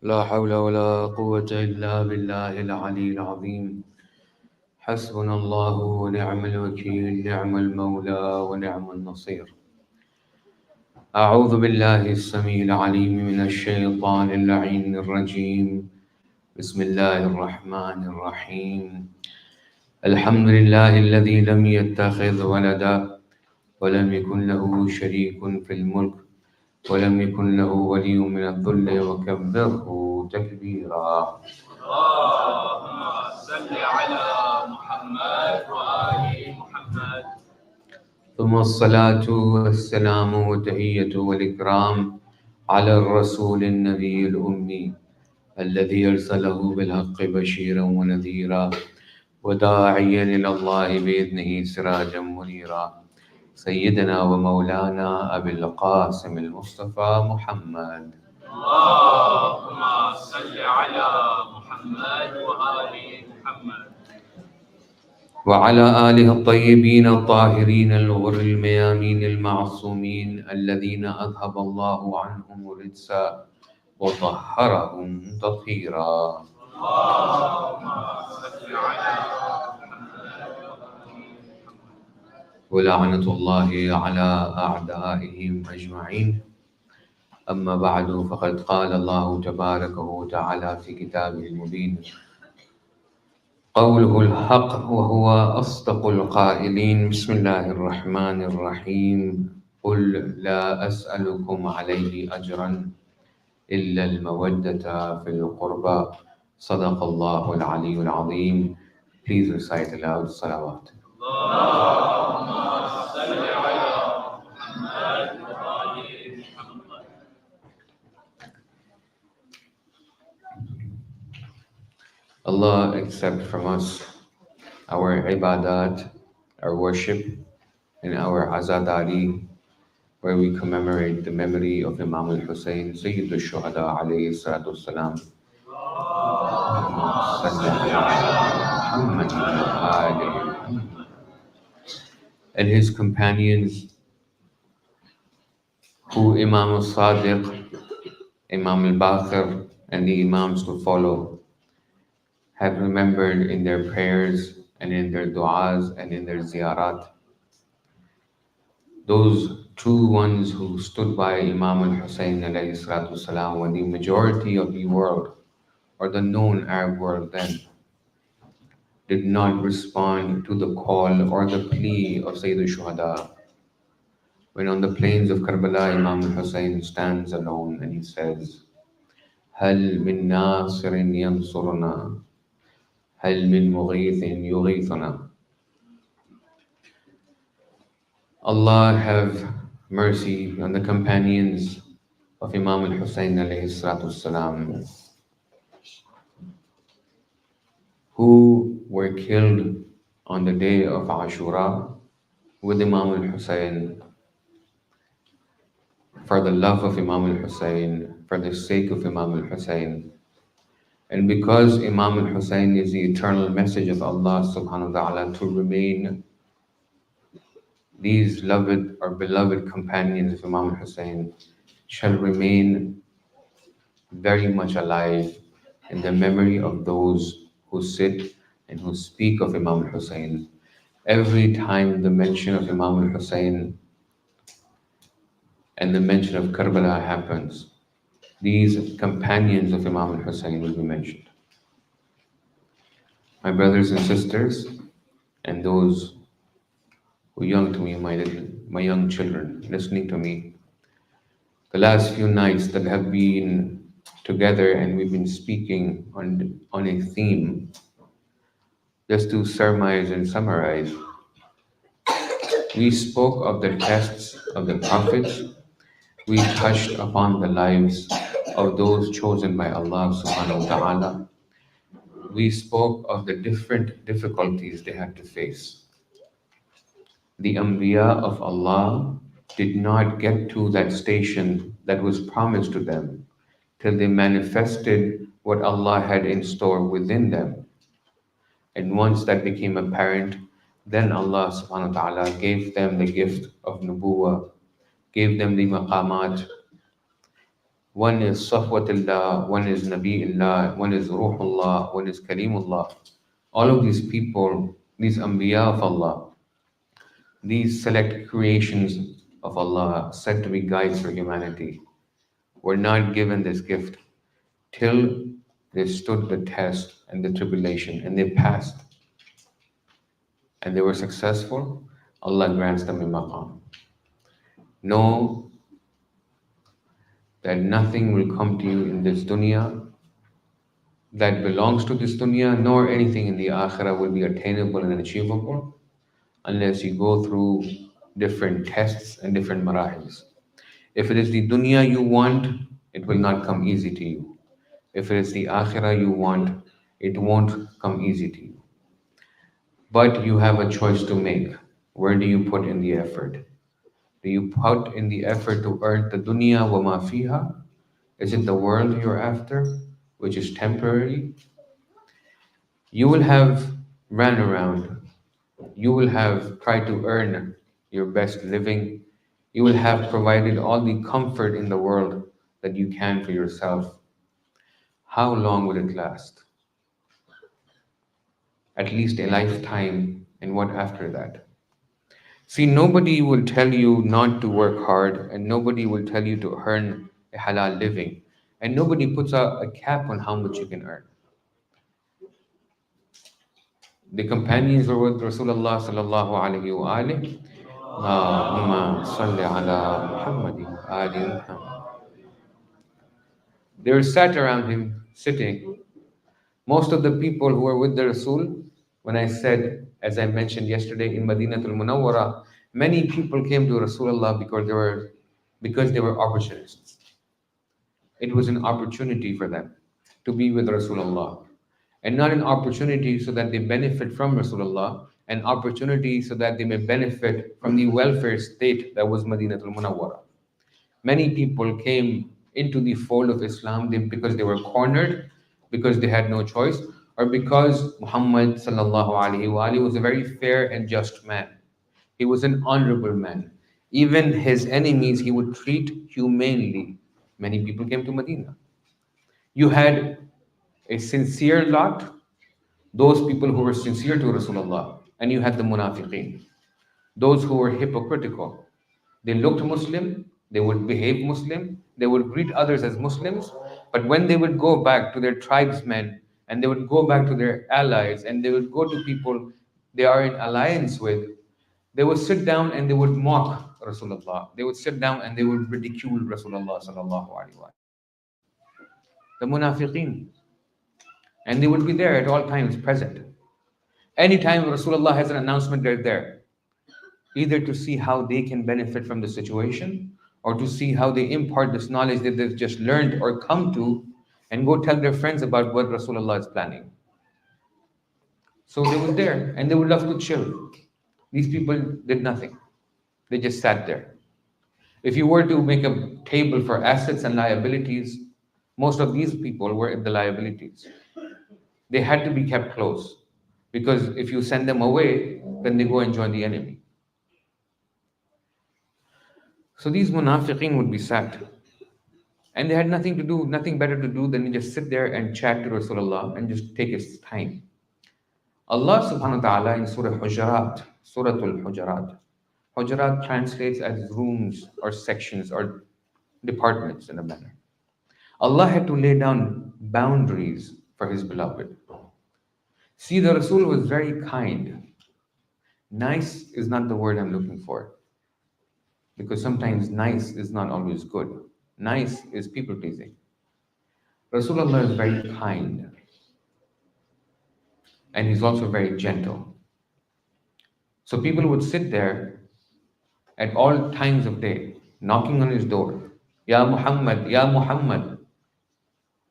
لا حول ولا قوة إلا بالله العلي العظيم. حسبنا الله ونعم الوكيل، نعم المولى ونعم النصير. أعوذ بالله السميع العليم من الشيطان اللعين الرجيم. بسم الله الرحمن الرحيم. الحمد لله الذي لم يتخذ ولدا ولم يكن له شريك في الملك ولم يكن له ولي من الذل وكبره تكبيرا. اللهم صل على محمد وآل محمد. ثم الصلاة والسلام والتحية والإكرام على الرسول النبي الأمي الذي أرسله بالحق بشيرا ونذيرا وداعيا إلى الله بإذنه سراجا منيرا، سيدنا ومولانا أبي القاسم المصطفى محمد. اللهم صل على محمد وآل محمد وعلى آله الطيبين الطاهرين الغر الميامين المعصومين الذين أذهب الله عنهم الرجس وطهرهم تطهيرا. اللهم صل على ولعنة الله على أعدائهم أجمعين. أما بعد، فقد قال الله تبارك وتعالى في كتابه المبين قوله الحق وهو أصدق القائلين. بسم الله الرحمن الرحيم. قل لا أسألكم عليه أجرا إلا المودة في القربى. صدق الله العلي العظيم. Please recite aloud salawat. Allah accept from us our ibadat, our worship, and our azadari, where we commemorate the memory of Imam al-Hussein, Sayyid al-Shuhada alayhi salatu wassalam. And his companions, who Imam al-Sadiq, Imam al-Baqir, and the Imams to follow have remembered in their prayers and in their du'as and in their ziyarat. Those true ones who stood by Imam al-Hussein alayhi salatu wasalam when the majority of the world, or the known Arab world then, did not respond to the call or the plea of Sayyid al-Shuhada. When on the plains of Karbala, Imam al-Hussein stands alone and he says, هل من ناصر ينصرنا هل من مغيث يغيثنا. Allah have mercy on the companions of Imam al-Hussein alayhi salatu wasalam, who were killed on the day of Ashura with Imam al-Hussein for the love of Imam al-Hussein, for the sake of Imam al-Hussein. And because Imam al-Hussein is the eternal message of Allah subhanahu wa ta'ala to remain, these loved or beloved companions of Imam al-Hussein shall remain very much alive in the memory of those who sit and who speak of Imam al-Hussein. Every time the mention of Imam al-Hussein and the mention of Karbala happens, these companions of Imam al-Hussein will be mentioned. My brothers and sisters, and those who are young to me, my young children listening to me, the last few nights that have been together and we've been speaking on a theme, just to surmise and summarize, we spoke of the tests of the prophets. We touched upon the lives of those chosen by Allah subhanahu wa ta'ala. We spoke of the different difficulties they had to face. The Anbiya of Allah did not get to that station that was promised to them till they manifested what Allah had in store within them. And once that became apparent, then Allah subhanahu wa ta'ala gave them the gift of nubuwwah, gave them the maqamat, One is Safwatullah, one is Nabiullah, one is Ruhullah, one is Kalimullah. All of these people, these Anbiya of Allah, these select creations of Allah, said to be guides for humanity, were not given this gift till they stood the test and the tribulation and they passed and they were successful. Allah grants them a maqam. Know that nothing will come to you in this dunya that belongs to this dunya, nor anything in the akhirah will be attainable and achievable unless you go through different tests and different marahils. If it is the dunya you want, it will not come easy to you. If it is the akhirah you want, it won't come easy to you. But you have a choice to make. Where do you put in the effort? Do you put in the effort to earn the dunya wa ma fiha? Is it the world you're after, which is temporary? You will have ran around. You will have tried to earn your best living. You will have provided all the comfort in the world that you can for yourself. How long will it last? At least a lifetime, and what after that? See, nobody will tell you not to work hard, and nobody will tell you to earn a halal living, and nobody puts a cap on how much you can earn. The companions were with Rasulullah sallallahu alaihi wa alihi. Allahumma salli ala Muhammadin wa ali Muhammad. They were sat around him, sitting. Most of the people who were with the Rasul, when I said, as I mentioned yesterday in Madinatul Munawwara, many people came to Rasulullah because they were opportunists. It was an opportunity for them to be with Rasulullah. And not an opportunity so that they benefit from Rasulullah, an opportunity so that they may benefit from the welfare state that was Madinatul Munawwara. Many people came into the fold of Islam because they were cornered, because they had no choice, or because Muhammad sallallahu alaihi wasallam was a very fair and just man. He was an honorable man. Even his enemies he would treat humanely. Many people came to Medina. You had a sincere lot, those people who were sincere to Rasulullah, and you had the munafiqeen, those who were hypocritical. They looked Muslim, they would behave Muslim, they would greet others as Muslims, but when they would go back to their tribesmen and they would go back to their allies and they would go to people they are in alliance with, they would sit down and they would mock Rasulullah. They would sit down and they would ridicule Rasulullah sallallahu alaihi wasallam. The munafiqeen. And they would be there at all times present. Anytime Rasulullah has an announcement, they're there, either to see how they can benefit from the situation or to see how they impart this knowledge that they've just learned or come to and go tell their friends about what Rasulullah is planning. So they were there and they would love to chill. These people did nothing. They just sat there. If you were to make a table for assets and liabilities, most of these people were in the liabilities. They had to be kept close because if you send them away, then they go and join the enemy. So these munafiqeen would be sat and they had nothing to do, nothing better to do than just sit there and chat to Rasulullah and just take his time. Allah subhanahu wa ta'ala in Surah Hujarat, Suratul Hujarat, Hujarat translates as rooms or sections or departments in a manner. Allah had to lay down boundaries for his beloved. See, the Rasul was very kind. Nice is not the word I'm looking for because sometimes nice is not always good. Nice is people pleasing. Rasulullah is very kind and he's also very gentle. So people would sit there at all times of day, knocking on his door. Ya Muhammad, Ya Muhammad.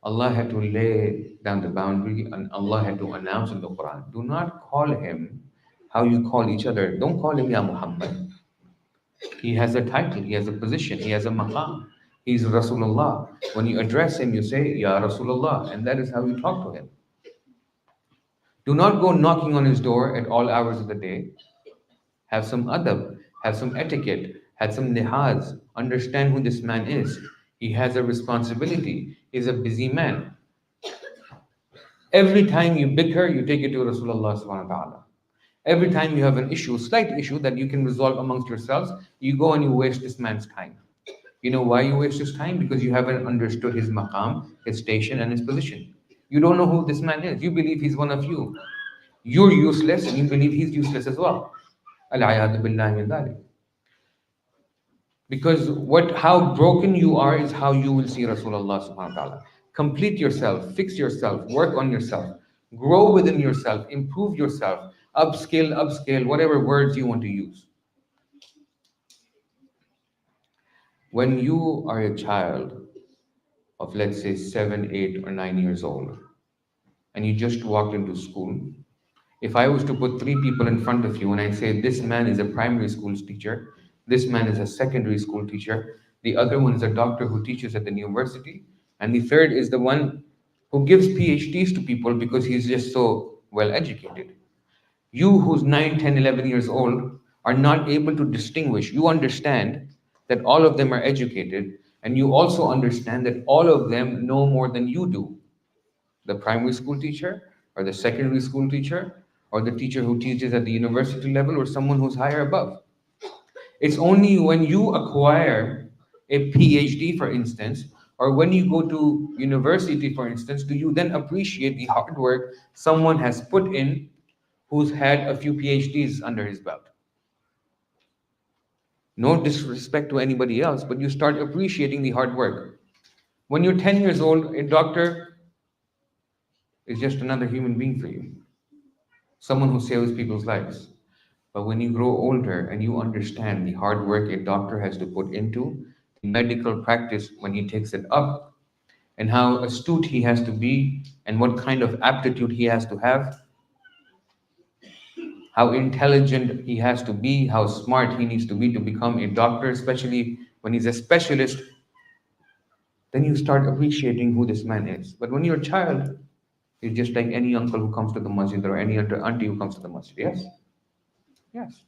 Allah had to lay down the boundary and Allah had to announce in the Quran, do not call him how you call each other. Don't call him Ya Muhammad. He has a title, he has a position, he has a maqam. He's Rasulullah. When you address him, you say, Ya Rasulullah, and that is how you talk to him. Do not go knocking on his door at all hours of the day. Have some adab, have some etiquette, have some lihaz, understand who this man is. He has a responsibility. He's a busy man. Every time you bicker, you take it to Rasulullah subhanahu wa ta'ala. Every time you have an issue, slight issue that you can resolve amongst yourselves, you go and you waste this man's time. You know why you waste his time? Because you haven't understood his maqam, his station, and his position. You don't know who this man is. You believe he's one of you. You're useless, and you believe he's useless as well. Al-ayadu billahi min dhalik. Because how broken you are is how you will see Rasulullah subhanahu wa ta'ala. Complete yourself, fix yourself, work on yourself, grow within yourself, improve yourself, upscale, whatever words you want to use. When you are a child of, let's say, 7, 8, or 9 years old, and you just walked into school, if I was to put three people in front of you and I say, this man is a primary school teacher, this man is a secondary school teacher, the other one is a doctor who teaches at the university, and the third is the one who gives PhDs to people because he's just so well educated. You, who's 9, 10, 11 years old, are not able to distinguish. You understand that all of them are educated, and you also understand that all of them know more than you do. The primary school teacher, or the secondary school teacher, or the teacher who teaches at the university level, or someone who's higher above. It's only when you acquire a PhD, for instance, or when you go to university, for instance, do you then appreciate the hard work someone has put in who's had a few PhDs under his belt. No disrespect to anybody else, but you start appreciating the hard work. When you're 10 years old, a doctor is just another human being for you, someone who saves people's lives. But when you grow older and you understand the hard work a doctor has to put into the medical practice when he takes it up, and how astute he has to be, and what kind of aptitude he has to have, how intelligent he has to be, how smart he needs to be to become a doctor, especially when he's a specialist, then you start appreciating who this man is. But when you're a child, he's just like any uncle who comes to the masjid or any auntie who comes to the masjid. Yes? Yes.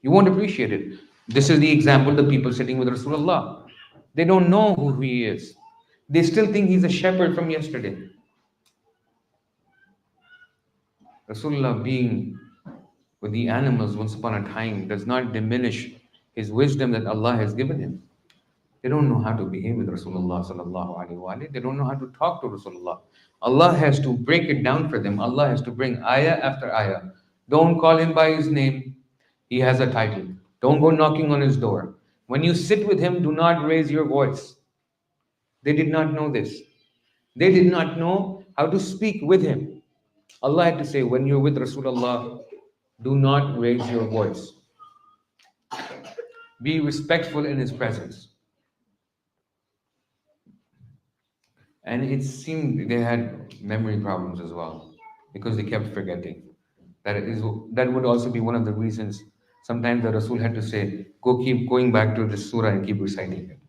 You won't appreciate it. This is the example the people sitting with Rasulullah. They don't know who he is. They still think he's a shepherd from yesterday. Rasulullah being with the animals once upon a time does not diminish his wisdom that Allah has given him. They don't know how to behave with Rasulullah sallallahu alaihi wasallam. They don't know how to talk to Rasulullah. Allah has to break it down for them. Allah has to bring ayah after ayah. Don't call him by his name. He has a title. Don't go knocking on his door. When you sit with him, do not raise your voice. They did not know this. They did not know how to speak with him. Allah had to say, when you're with Rasulullah, do not raise your voice. Be respectful in his presence. And it seemed they had memory problems as well because they kept forgetting. That would also be one of the reasons sometimes the Rasul had to say, go keep going back to this surah and keep reciting it.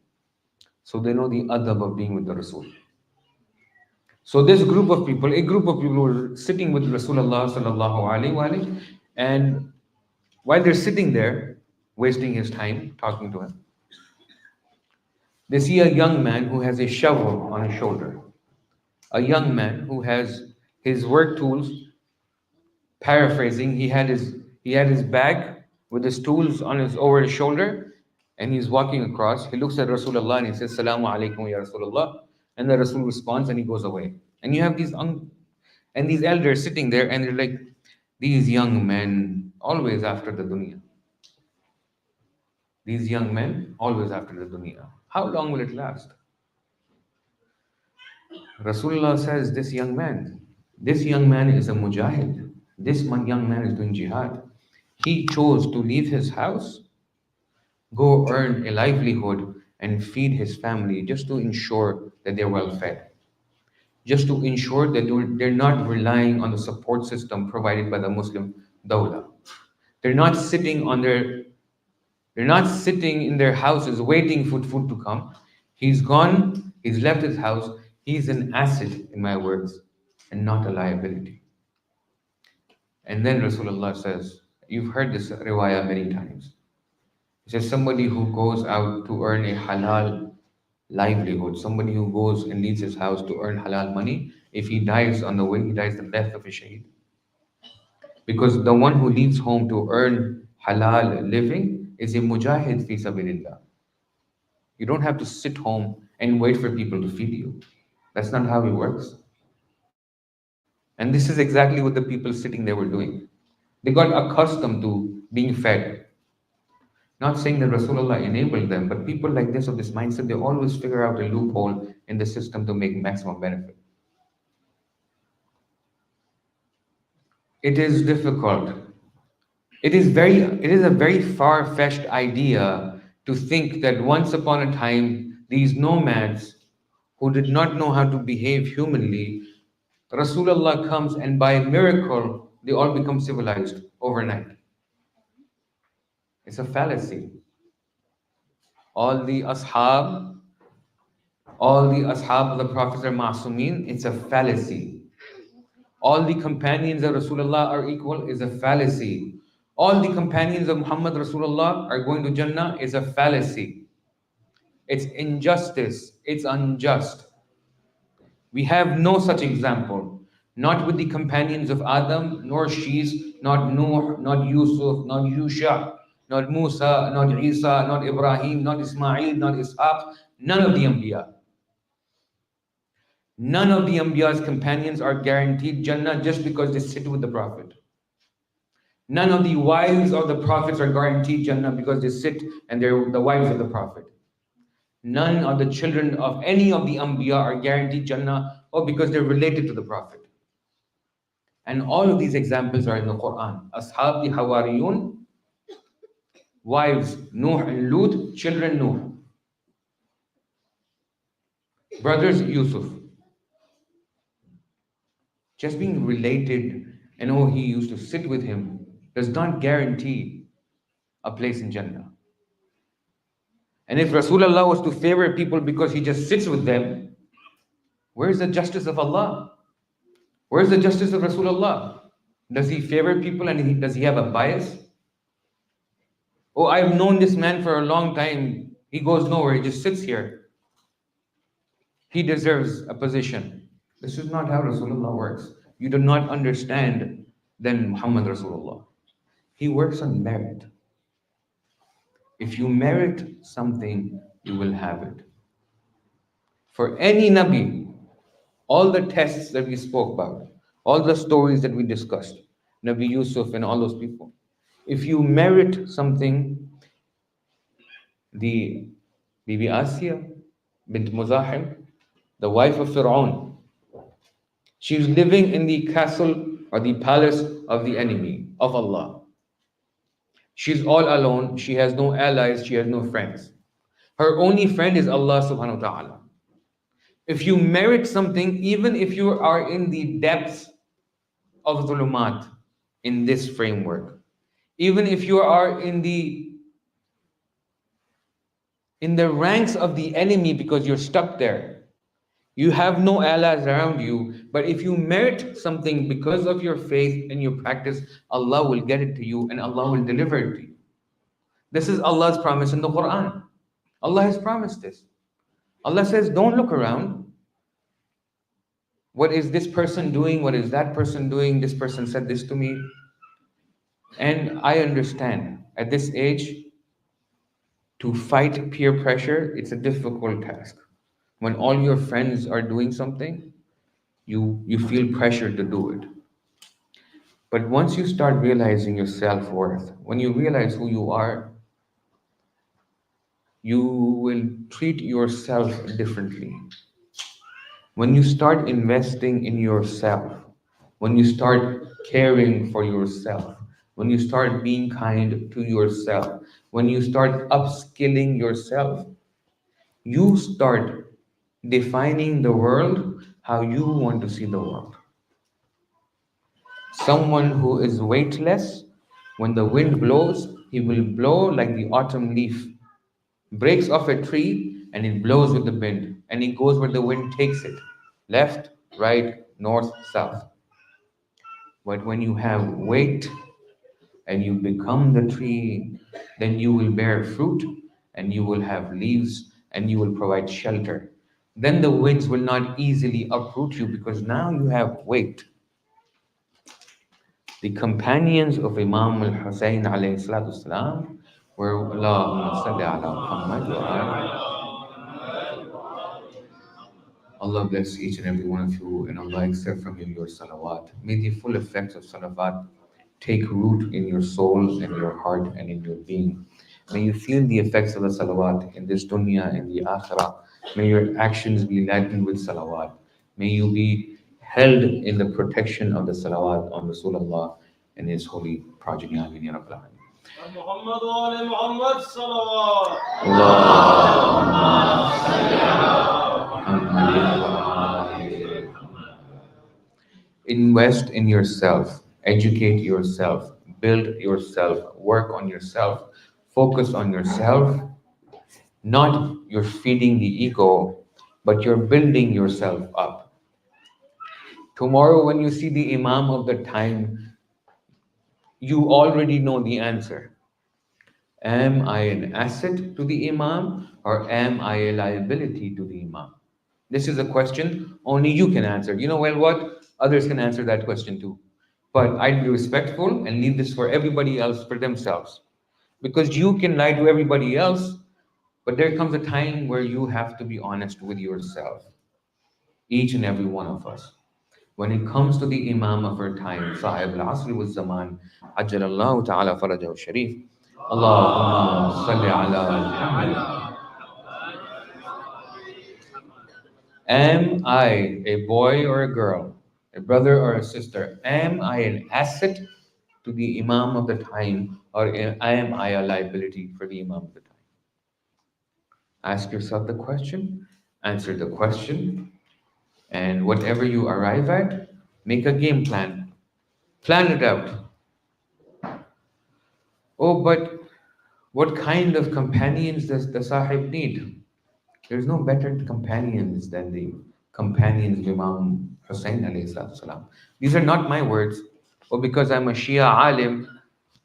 So they know the adab of being with the Rasul. So this group of people, a group of people were sitting with Rasulullah sallallahu alaihi wasallam, and while they're sitting there, wasting his time talking to him, they see a young man who has a shovel on his shoulder. A young man who has his work tools. Paraphrasing, he had his bag with his tools on his over his shoulder, and he's walking across. He looks at Rasulullah and he says, "Salamu alaikum ya Rasulullah," and the Rasul responds and he goes away. And you have these elders sitting there, and they're like, these young men always after the dunya. These young men always after the dunya. How long will it last? Rasulullah says, this young man is a mujahid. Young man is doing jihad. He chose to leave his house, go earn a livelihood, and feed his family just to ensure that they're well fed. Just to ensure that they're not relying on the support system provided by the Muslim dawla. They're not sitting on their They're not sitting in their houses waiting for food to come. He's gone, he's left his house, he's an asset, in my words, and not a liability. And then Rasulullah says, you've heard this riwayah many times. He says, somebody who goes out to earn a halal livelihood. Somebody who goes and leaves his house to earn halal money, if he dies on the way, he dies the death of a shaheed. Because the one who leaves home to earn halal living is a mujahid fi sabilillah. You don't have to sit home and wait for people to feed you. That's not how it works. And this is exactly what the people sitting there were doing. They got accustomed to being fed. Not saying that Rasulullah enabled them, but people like this of this mindset, they always figure out a loophole in the system to make maximum benefit. It is difficult. It is a very far-fetched idea to think that once upon a time these nomads who did not know how to behave humanly, Rasulullah comes and by miracle they all become civilized overnight. It's a fallacy. All the ashab, all the ashab of the Prophet are masumin, it's a fallacy. All the companions of Rasulullah are equal is a fallacy. All the companions of Muhammad Rasulullah are going to Jannah is a fallacy. It's injustice. It's unjust. We have no such example. Not with the companions of Adam, nor Shis, not Nuh, not Yusuf, not Yusha, not Musa, not Isa, not Ibrahim, not Ismail, not Ishaq. None of the Anbiya. None of the Anbiya's companions are guaranteed Jannah just because they sit with the Prophet. None of the wives of the prophets are guaranteed Jannah because they sit and they're the wives of the Prophet. None of the children of any of the Anbiya are guaranteed Jannah or because they're related to the Prophet. And all of these examples are in the Quran. Ashab the Hawariyun, wives Nuh and Lut, children Nuh, brothers Yusuf. Just being related and oh, he used to sit with him does not guarantee a place in Jannah. And if Rasulullah was to favor people because he just sits with them, where's the justice of Allah? Where's the justice of Rasulullah? Does he favor people and does he have a bias? Oh, I've known this man for a long time. He goes nowhere, he just sits here. He deserves a position. This is not how Rasulullah works. You do not understand then Muhammad Rasulullah. He works on merit. If you merit something, you will have it. For any Nabi, all the tests that we spoke about, all the stories that we discussed, Nabi Yusuf and all those people, if you merit something, the Bibi Asiya bint Muzahim, the wife of Fir'aun, she's living in the castle or the palace of the enemy of Allah. She's all alone, she has no allies, she has no friends. Her only friend is Allah subhanahu wa ta'ala. If you merit something, even if you are in the depths of dhulumat in this framework, even if you are in the ranks of the enemy because you're stuck there, you have no allies around you, but if you merit something because of your faith and your practice, Allah will get it to you and Allah will deliver it to you. This is Allah's promise in the Quran. Allah has promised this. Allah says, don't look around. What is this person doing? What is that person doing? This person said this to me. And I understand at this age, to fight peer pressure, it's a difficult task. When all your friends are doing something, you feel pressure to do it. But once you start realizing your self-worth, when you realize who you are, you will treat yourself differently. When you start investing in yourself, when you start caring for yourself, when you start being kind to yourself, when you start upskilling yourself, you start defining the world how you want to see the world. Someone who is weightless, when the wind blows, he will blow like the autumn leaf. Breaks off a tree and it blows with the wind and it goes where the wind takes it. Left, right, north, south. But when you have weight and you become the tree, then you will bear fruit and you will have leaves and you will provide shelter. Then the winds will not easily uproot you because now you have weight. The companions of Imam al Hussein alayhi salatu wasalam were Allahumma salli ala Muhammad wa ali. Allah bless each and every one of you, and Allah accept from you your salawat. May the full effects of salawat take root in your soul and your heart and in your being. May you feel the effects of the salawat in this dunya and the akhirah. May your actions be laden with salawat. May you be held in the protection of the salawat on Rasulullah and his holy progeny. Ameen ya Rabbal Alameen. محمد وآل محمد صلوات. Allahumma salli ala Muhammadin wa ali. Invest in yourself, educate yourself, build yourself, work on yourself, focus on yourself. Not you're feeding the ego, but you're building yourself up. Tomorrow, when you see the Imam of the time, you already know the answer. Am I an asset to the Imam or am I a liability to the Imam? This is a question only you can answer. You know, well, what? Others can answer that question too. But I'd be respectful and leave this for everybody else for themselves. Because you can lie to everybody else, but there comes a time where you have to be honest with yourself. Each and every one of us. When it comes to the Imam of our time, Sahib al-Asr wa Zaman, Ajjalallahu ta'ala farajahu sharif, Allahumma salli ala Muhammad. Am I a boy or a girl, a brother or a sister? Am I an asset to the Imam of the time, or am I a liability for the Imam of the time? Ask yourself the question, answer the question, and whatever you arrive at, make a game plan. Plan it out. Oh, but what kind of companions does the Sahib need? There's no better companions than the companions of Imam Hussein alayhi salatu salam. These are not my words. Or because I'm a Shia alim,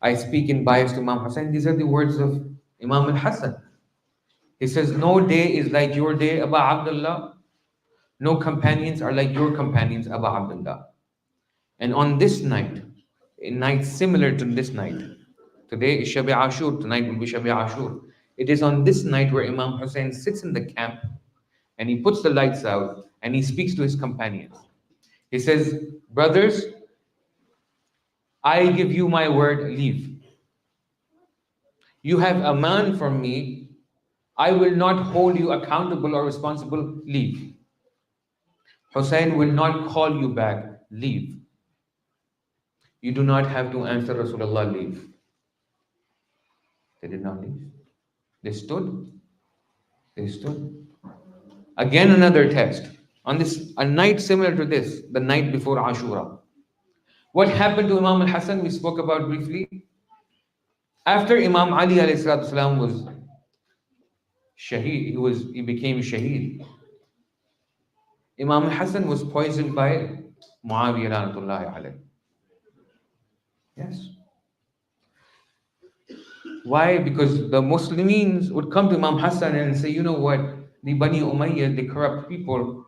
I speak in bias to Imam Hussein. These are the words of Imam al-Hassan. He says, no day is like your day, Aba Abdullah. No companions are like your companions, Aba Abdullah. And on this night, a night similar to this night, today is Shabi Ashur, tonight will be Shabi Ashur. It is on this night where Imam Hussein sits in the camp and he puts the lights out and he speaks to his companions. He says, brothers, I give you my word, leave. You have a man from me. I will not hold you accountable or responsible, leave. Hussein will not call you back, leave. You do not have to answer Rasulullah, leave. They did not leave. They stood. They stood. Again, another test. On this, a night similar to this, the night before Ashura. What happened to Imam al-Hassan, we spoke about briefly. After Imam Ali alayhi salatu salam was shaheed, he became shaheed. Imam al-Hassan was poisoned by Muawiyah lanatullahi alayhi. Yes. Why? Because the Muslims would come to Imam Hassan and say, you know what, the Bani Umayyah, the corrupt people,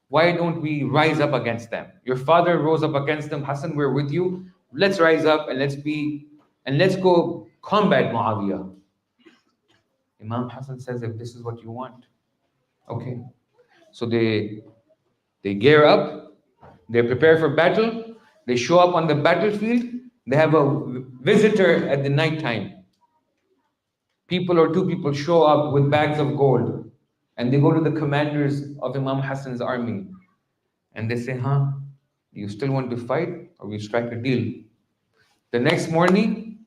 why don't we rise up against them? Your father rose up against them. Hassan, we're with you. Let's rise up and let's go combat Muawiyah. Imam Hassan says, if this is what you want, okay. So they gear up, they prepare for battle, they show up on the battlefield, they have a visitor at the night time. Two people show up with bags of gold and they go to the commanders of Imam Hassan's army and they say, do you still want to fight or we strike a deal? The next morning,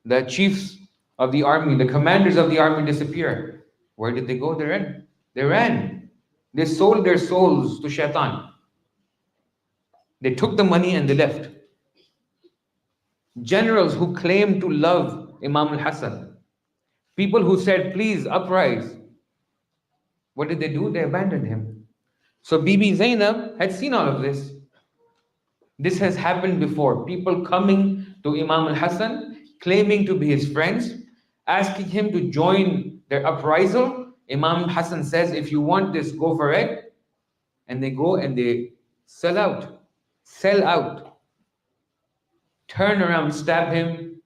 the chiefs of the army, the commanders of the army disappear. Where did they go? They ran. They ran. They sold their souls to Shaitan. They took the money and they left. Generals who claimed to love Imam al-Hassan, people who said, please uprise, what did they do? They abandoned him. So Bibi Zainab had seen all of this. This has happened before. People coming to Imam al-Hassan, claiming to be his friends, asking him to join their uprisal, Imam Hassan says, if you want this, go for it. And they go and they sell out. Sell out. Turn around, stab him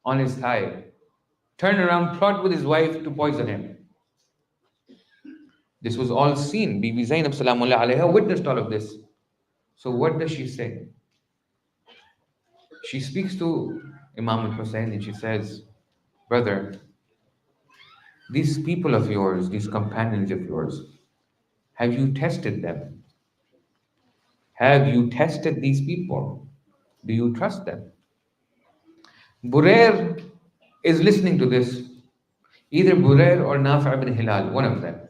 on his thigh. Turn around, plot with his wife to poison him. This was all seen. Bibi Zainab Salamullah alayha witnessed all of this. So what does she say? She speaks to Imam al-Hussein and she says, brother, these people of yours, these companions of yours, have you tested them? Have you tested these people? Do you trust them? Burair is listening to this. Either Burair or Nafi' ibn Hilal, one of them.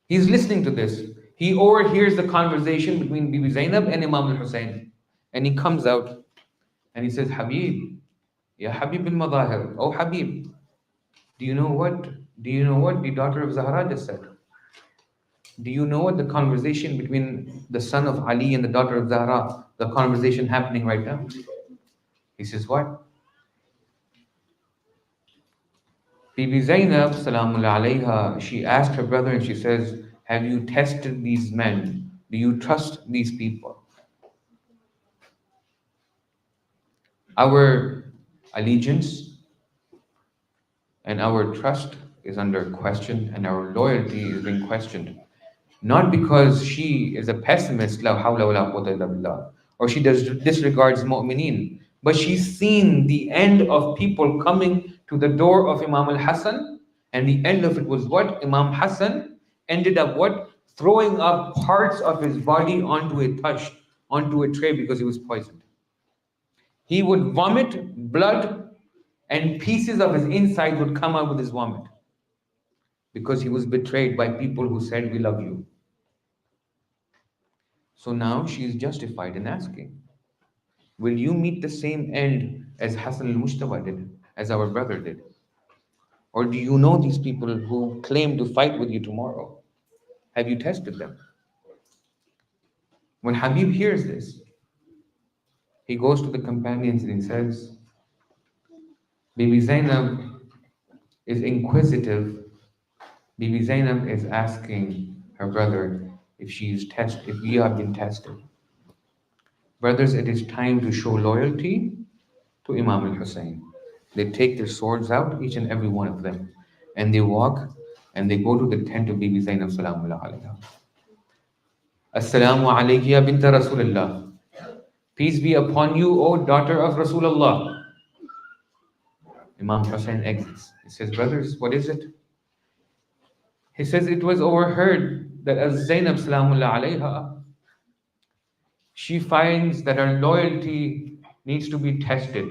He's listening to this. He overhears the conversation between Bibi Zainab and Imam al-Hussein. And he comes out and he says, Habib, Ya Habib al-Madahir, oh Habib, do you know what? Do you know what the daughter of Zahra just said? Do you know what the conversation between the son of Ali and the daughter of Zahra, the conversation happening right now? He says, what? Bibi Zainab, salamullah alayha, she asked her brother and she says, have you tested these men? Do you trust these people? Our allegiance and our trust is under question and our loyalty is being questioned. Not because she is a pessimist, la hawla wa la quwwata illa billah, or she disregards mu'mineen, but she's seen the end of people coming to the door of Imam al-Hassan, and the end of it was what? Imam Hassan ended up what? Throwing up parts of his body onto a tray because he was poisoned. He would vomit blood and pieces of his inside would come out with his vomit because he was betrayed by people who said, we love you. So now she is justified in asking, will you meet the same end as Hassan al-Mustafa did, as our brother did? Or do you know these people who claim to fight with you tomorrow? Have you tested them? When Habib hears this, he goes to the companions and he says, Bibi Zainab is inquisitive. Bibi Zainab is asking her brother if we have been tested. Brothers, it is time to show loyalty to Imam al-Hussein. They take their swords out, each and every one of them, and they walk and they go to the tent of Bibi Zainab salamullah alayha. Assalamu alayki ya binta Rasulullah. Peace be upon you, O daughter of Rasulullah. Imam Hussein exits. He says, brothers, what is it? He says, it was overheard that as Zainab salamullah alayha, she finds that her loyalty needs to be tested.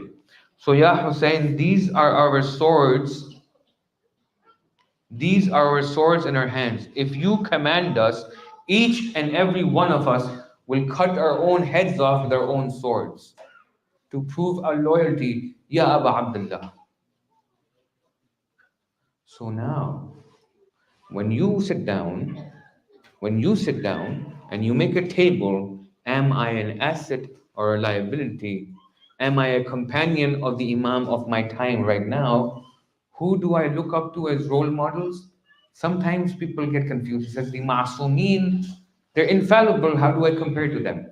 So, Ya Hussein, these are our swords. These are our swords in our hands. If you command us, each and every one of us will cut our own heads off with our own swords to prove our loyalty, Ya Aba Abdullah. So now, when you sit down and you make a table, am I an asset or a liability? Am I a companion of the Imam of my time right now? Who do I look up to as role models? Sometimes people get confused. It says the Ma'sumin, they're infallible. How do I compare to them?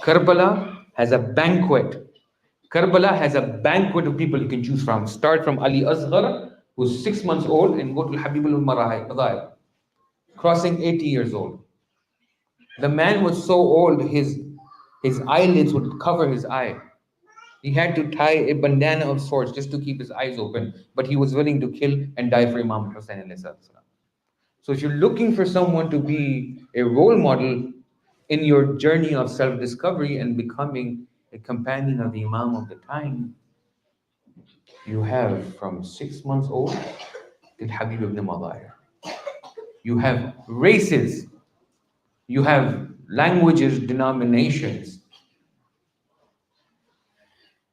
Karbala has a banquet. Karbala has a banquet of people you can choose from. Start from Ali Asghar, who's 6 months old, and go to Habib al-Marahai, crossing 80 years old. The man was so old, his eyelids would cover his eye. He had to tie a bandana of sorts just to keep his eyes open, but he was willing to kill and die for Imam Hussein. So if you're looking for someone to be a role model in your journey of self-discovery and becoming a companion of the Imam of the time, you have from 6 months old till Habib ibn Madahir. You have races, you have languages, denominations.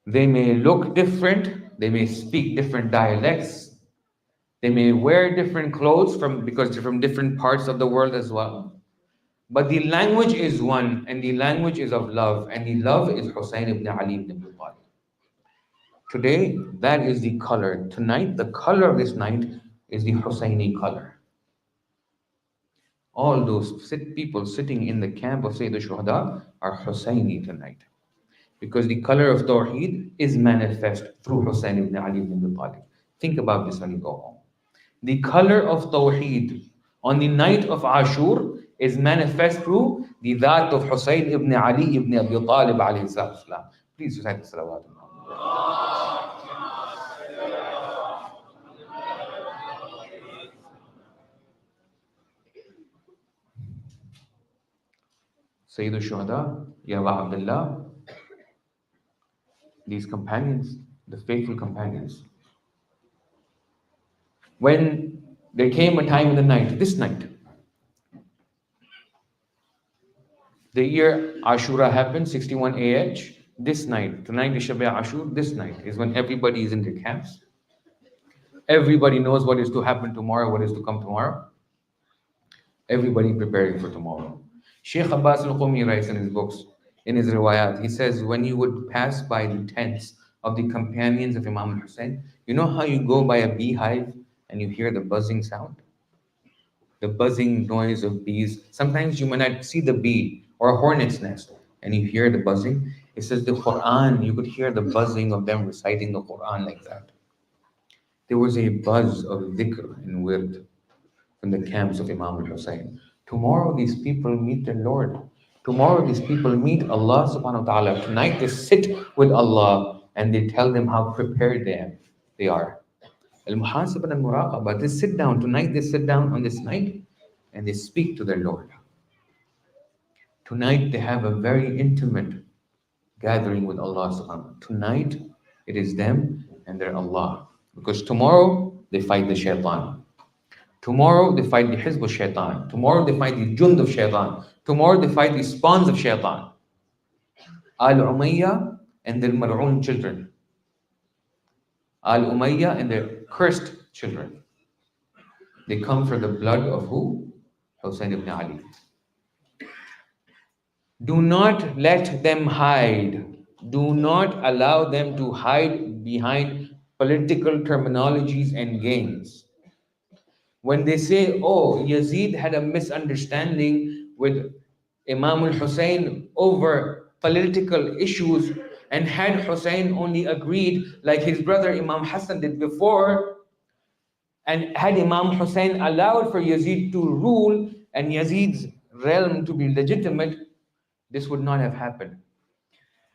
They may look different, they may speak different dialects, they may wear different clothes because they're from different parts of the world as well. But the language is one, and the language is of love, and the love is Hussein ibn Ali ibn Abi Talib. Today, that is the color. Tonight, the color of this night is the Husseini color. All those people sitting in the camp of Sayyid al-Shuhada are Husseini tonight. Because the color of Tawheed is manifest through Hussein ibn Ali ibn Abi Talib. Think about this when you go home. The color of Tawheed on the night of Ashur is manifest through the that of Hussein ibn Ali ibn Abi Talib alayhi salam. Please recite the salawat. Sayyid al-Shuhada, Ya Aba Abdullah, these companions, the faithful companions. When there came a time in the night, this night, the year Ashura happened, 61 AH, this night, tonight is Shabi Ashur, this night is when everybody is in their camps. Everybody knows what is to happen tomorrow, what is to come tomorrow. Everybody preparing for tomorrow. Sheikh Abbas al-Qumi writes in his books, in his riwayat, he says, when you would pass by the tents of the companions of Imam Hussein, you know how you go by a beehive and you hear the buzzing sound? The buzzing noise of bees. Sometimes you might not see the bee or a hornet's nest and you hear the buzzing. It says the Quran, you could hear the buzzing of them reciting the Quran like that. There was a buzz of dhikr and wird from the camps of Imam al-Hussein. Tomorrow these people meet their Lord. Tomorrow these people meet Allah subhanahu wa ta'ala. Tonight they sit with Allah and they tell them how prepared they are. Al-Muhasabah and Muraqabah, they sit down. Tonight they sit down on this night and they speak to their Lord. Tonight they have a very intimate gathering with Allah subhanahu wa ta'ala. Tonight it is them and their Allah. Because tomorrow they fight the shaitan. Tomorrow they fight the Hizb al-Shaitan. Tomorrow they fight the Jund of Shaitan. Tomorrow they fight the spawns of Shaitan. Al-Umayyah and their Mar'un children. Al-Umayyah and their cursed children. They come for the blood of who? Hussein ibn Ali. Do not let them hide. Do not allow them to hide behind political terminologies and games. When they say, oh, Yazid had a misunderstanding with Imam al-Hussein over political issues, and had Hussein only agreed like his brother Imam Hassan did before, and had Imam Hussein allowed for Yazid to rule and Yazid's realm to be legitimate, this would not have happened.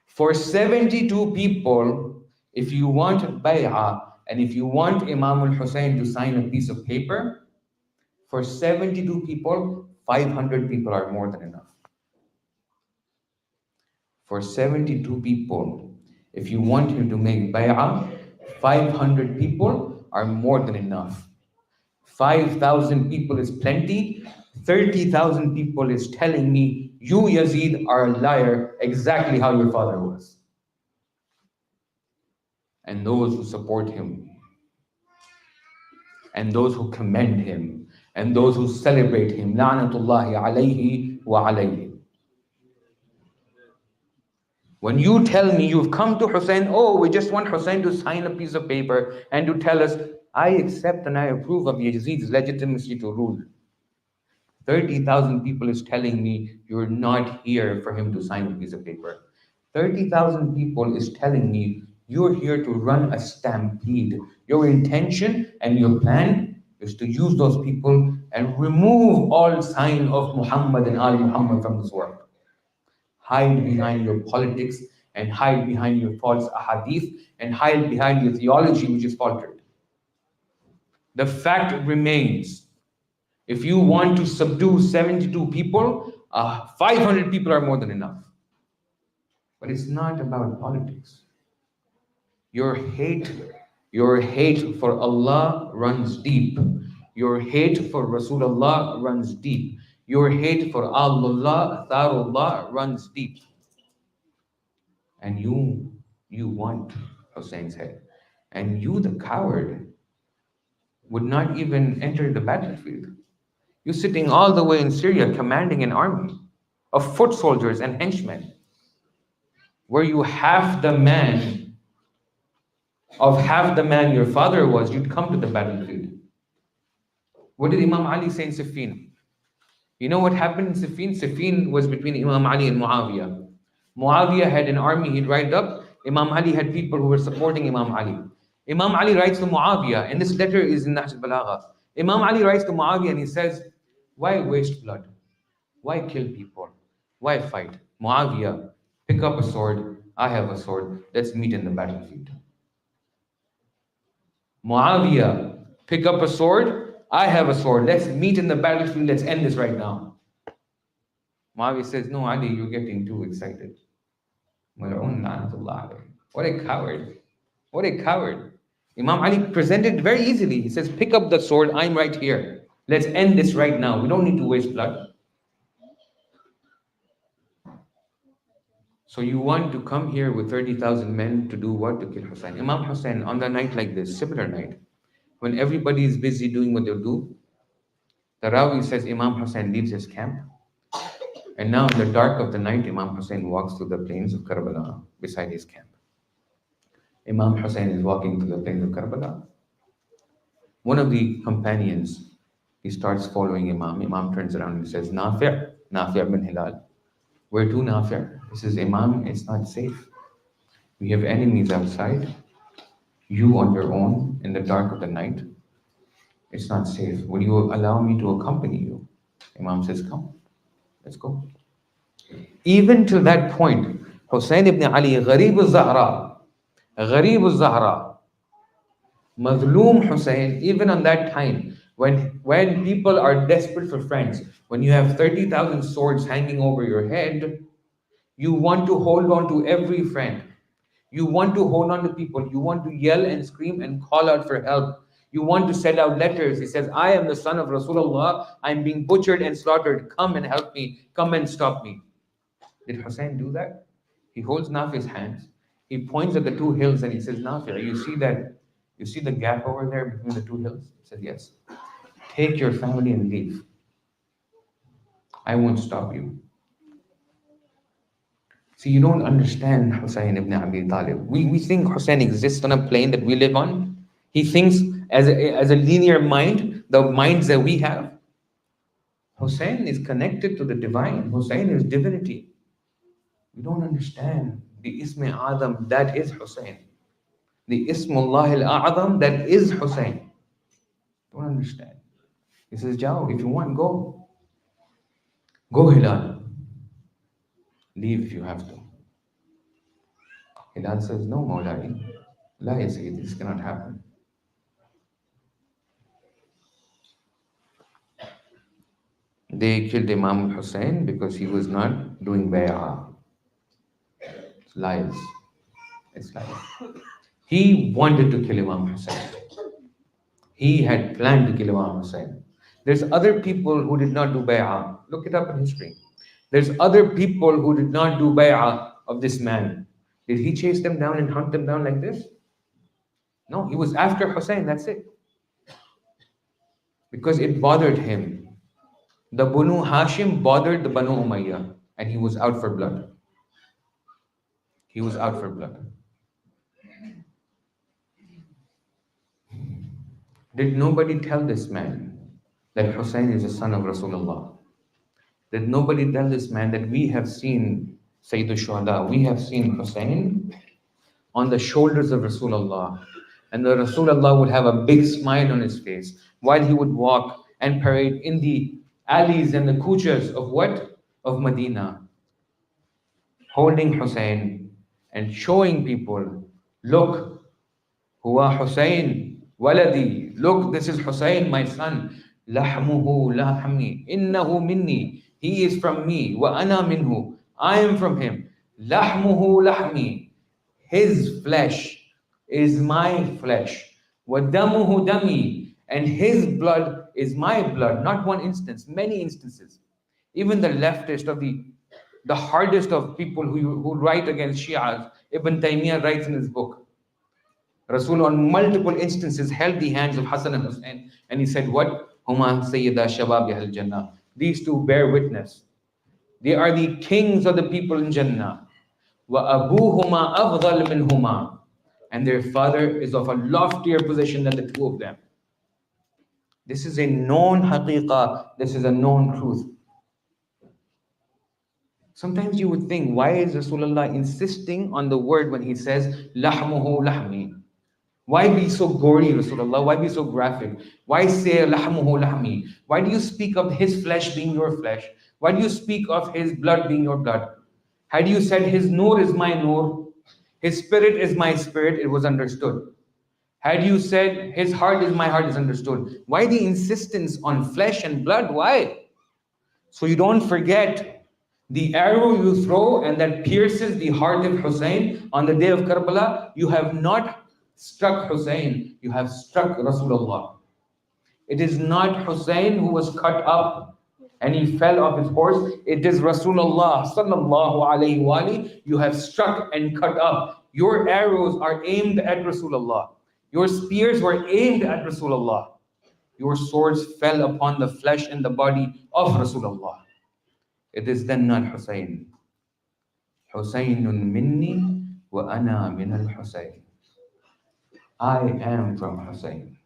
For 72 people, if you want bay'ah, and if you want Imam al-Hussein to sign a piece of paper, for 72 people, 500 people are more than enough. For 72 people, if you want him to make bay'ah, 500 people are more than enough. 5,000 people is plenty. 30,000 people is telling me, you Yazid are a liar, exactly how your father was. And those who support him, and those who commend him, and those who celebrate him, la'natullahi alayhi wa alayhi. When you tell me you've come to Hussein, oh, we just want Hussein to sign a piece of paper and to tell us, I accept and I approve of Yazid's legitimacy to rule. 30,000 people is telling me you're not here for him to sign a piece of paper. 30,000 people is telling me you're here to run a stampede. Your intention and your plan is to use those people and remove all sign of Muhammad and Al Muhammad from this world. Hide behind your politics and hide behind your false ahadith and hide behind your theology which is faltered. The fact remains, if you want to subdue 72 people, 500 people are more than enough. But it's not about politics. Your hate for Allah runs deep. Your hate for Rasulullah runs deep. Your hate for Allah, Tharullah runs deep. And you want Hussein's head. And you, the coward, would not even enter the battlefield. You're sitting all the way in Syria commanding an army of foot soldiers and henchmen. Were you half the man your father was, you'd come to the battlefield. What did Imam Ali say in Siffin? You know what happened in Siffin? Siffin was between Imam Ali and Muawiyah. Muawiyah had an army he'd rise up. Imam Ali had people who were supporting Imam Ali. Imam Ali writes to Muawiyah, and this letter is in Nahj al-Balagha. Imam Ali writes to Muawiyah and he says, why waste blood? Why kill people? Why fight? Muawiyah, pick up a sword. I have a sword. Let's meet in the battlefield. Muawiyah, pick up a sword. I have a sword. Let's meet in the battlefield. Let's end this right now. Muawiyah says, no, Ali, you're getting too excited. Mal'un la'natullah alayhi. What a coward. What a coward. Imam Ali presented very easily. He says, pick up the sword. I'm right here. Let's end this right now. We don't need to waste blood. So you want to come here with 30,000 men to do what? To kill Hussein. Imam Hussein, on the night like this, similar night, when everybody is busy doing what they'll do, the Rawi says Imam Hussein leaves his camp. And now in the dark of the night, Imam Hussein walks through the plains of Karbala beside his camp. Imam Hussein is walking through the plains of Karbala. One of the companions, he starts following Imam. Imam turns around and says, Nafi' bin Hilal. Where to, Nafi'? He says, Imam, it's not safe. We have enemies outside. You on your own in the dark of the night. It's not safe. Will you allow me to accompany you? Imam says, come, let's go. Even to that point, Hussein ibn Ali, Gharib al-Zahra, Mazloom Hussein, even on that time, when people are desperate for friends, when you have 30,000 swords hanging over your head, you want to hold on to every friend. You want to hold on to people. You want to yell and scream and call out for help. You want to send out letters. He says, I am the son of Rasulullah. I'm being butchered and slaughtered. Come and help me. Come and stop me. Did Hussein do that? He holds Nafi's hands. He points at the two hills and he says, Nafi, you see that? You see the gap over there between the two hills? He said, yes. Take your family and leave. I won't stop you. See, you don't understand Hussein ibn Abi Talib. We think Hussein exists on a plane that we live on. He thinks as a linear mind, the minds that we have. Hussein is connected to the divine. Hussein is divinity. We don't understand the Ism Adam, that is Hussein. The Ismullah al-A'zam, that is Hussein. Don't understand. He says, Jao, if you want, go. Go, Hilal. Leave if you have to. Hilal says, no, Mawlai. La ya Sayyidi, this cannot happen. They killed Imam Hussein because he was not doing bay'ah. It's lies. It's lies. He wanted to kill Imam Hussein. He had planned to kill Imam Hussein. There's other people who did not do bay'ah. Look it up in history. There's other people who did not do bay'ah of this man. Did he chase them down and hunt them down like this? No, he was after Hussein, that's it. Because it bothered him. The Banu Hashim bothered the Banu Umayyah, and he was out for blood. He was out for blood. Did nobody tell this man that Hussein is the son of Rasulullah? Did nobody tell this man that we have seen Sayyid al-Shuhada, we have seen Hussein on the shoulders of Rasulullah, and the Rasulullah would have a big smile on his face while he would walk and parade in the alleys and the kuchas of what? Of Medina, holding Hussein and showing people, look, huwa Hussein, waladi, look, this is Hussein, my son, lahmuhu lahmi, innahu minni, he is from me, wa ana minhu, I am from him, lahmuhu lahmi, his flesh is my flesh, wa damuhu dami, and his blood is my blood. Not one instance, many instances. Even the leftist of the hardest of people who write against Shias, Ibn Taymiyyah writes in his book, Rasul on multiple instances held the hands of Hassan and Hussein and he said, what? Huma Sayyida Shabab Ahl Jannah. These two bear witness. They are the kings of the people in Jannah. Wa abuhuma afdal minhuma. And their father is of a loftier position than the two of them. This is a known haqiqah. This is a known truth. Sometimes you would think, why is Rasulullah insisting on the word when he says, lahmuhu lahmi? Why be so gory, Rasulullah? Why be so graphic? Why say lahmuhu lahmi? Why do you speak of his flesh being your flesh? Why do you speak of his blood being your blood? Had you said his nur is my nur, his spirit is my spirit, it was understood. Had you said his heart is my heart, is understood. Why the insistence on flesh and blood? Why? So you don't forget the arrow you throw and that pierces the heart of Hussein on the day of Karbala. You have not struck Hussein, you have struck Rasulullah. It is not Hussein who was cut up and he fell off his horse. It is Rasulullah sallallahu alayhi wa alihi. You have struck and cut up. Your arrows are aimed at Rasulullah. Your spears were aimed at Rasulullah. Your swords fell upon the flesh and the body of Rasulullah. It is then not Hussein. Husaynun minni wa ana min al-Husayn. I am from Hussein.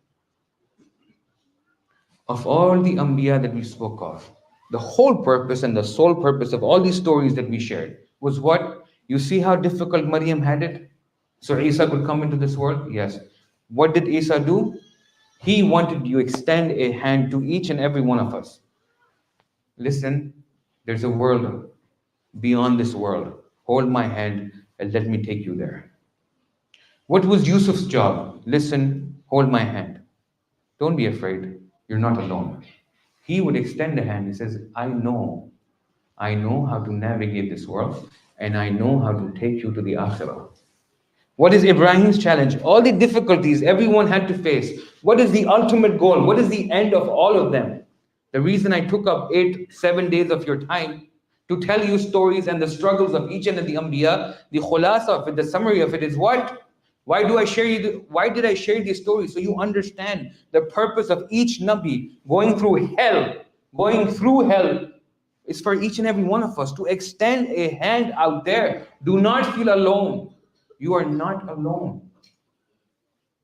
Of all the Anbiya that we spoke of, the whole purpose and the sole purpose of all these stories that we shared was what? You see how difficult Maryam had it? So Isa could come into this world? Yes. What did Isa do? He wanted you extend a hand to each and every one of us. Listen, there's a world beyond this world. Hold my hand and let me take you there. What was Yusuf's job? Listen, hold my hand. Don't be afraid. You're not alone. He would extend a hand. He says, I know how to navigate this world and I know how to take you to the akhirah. What is Ibrahim's challenge? All the difficulties everyone had to face. What is the ultimate goal? What is the end of all of them? The reason I took up 7 days of your time to tell you stories and the struggles of each and every Anbiya, the khulasa of it, the summary of it is what? Why did I share these stories? So you understand the purpose of each Nabi going through hell is for each and every one of us to extend a hand out there. Do not feel alone. You are not alone.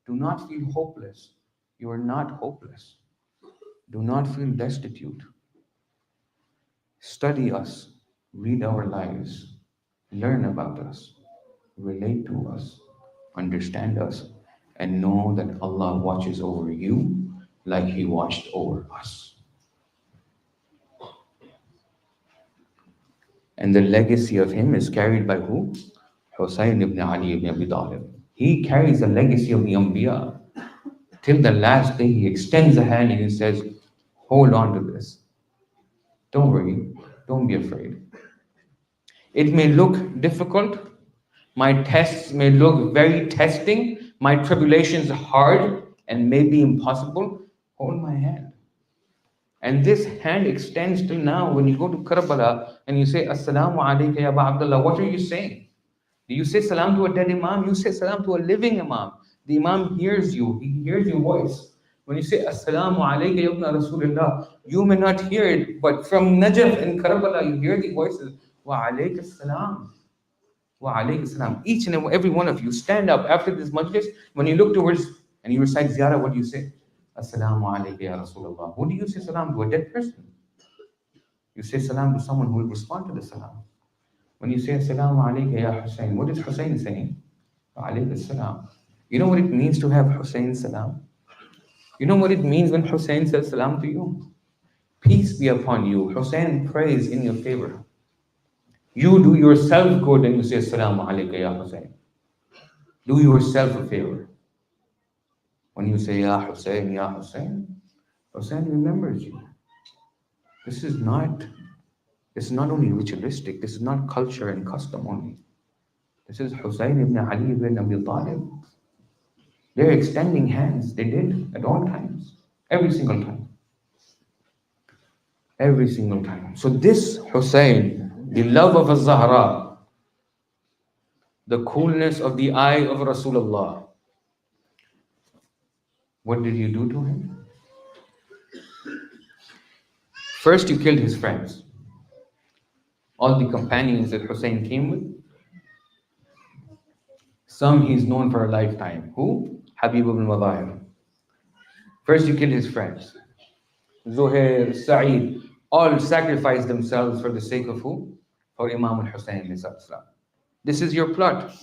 Do not feel hopeless. You are not hopeless. Do not feel destitute. Study us, read our lives, learn about us, relate to us, understand us, and know that Allah watches over you like He watched over us. And the legacy of him is carried by who? Husayn ibn Ali ibn Abi Talib. He carries the legacy of the Anbiya. Till the last day, he extends a hand and he says, hold on to this. Don't worry. Don't be afraid. It may look difficult. My tests may look very testing. My tribulations hard and maybe impossible. Hold my hand. And this hand extends till now. When you go to Karbala and you say, Assalamu alayka ya Aba Abdullah, what are you saying? Do you say salam to a dead imam? You say salam to a living imam. The imam hears you. He hears your voice. When you say Assalamu alayka ya ibn Rasulullah, you may not hear it, but from Najaf and Karbala, you hear the voices. Wa alayka salam. Wa alayka salam. Each and every one of you stand up after this majlis. When you look towards and you recite ziyarah, what do you say? Assalamu alayka ya Rasulullah. Who do you say salam to? A dead person. You say salam to someone who will respond to the salam. When you say Assalamu alayka ya Hussein, what is Hussein saying? Wa alayka salam. You know what it means to have Hussein salam? You know what it means when Hussein says salam to you? Peace be upon you. Hussein prays in your favor. You do yourself good and you say Assalamu alayka ya Hussein. Do yourself a favor. When you say Ya Hussein, Hussein remembers you. This is not only ritualistic, this is not culture and custom only. This is Hussein ibn Ali ibn Abi Talib. They're extending hands. They did at all times. Every single time. Every single time. So this Hussein, the love of Az-Zahra, the coolness of the eye of Rasulullah, what did you do to him? First, you killed his friends. All the companions that Hussein came with. Some he's known for a lifetime. Who? Habib ibn Wadahir. First, you killed his friends. Zuhair, Sa'id, all sacrificed themselves for the sake of who? For Imam al-Hussein. This is your plot.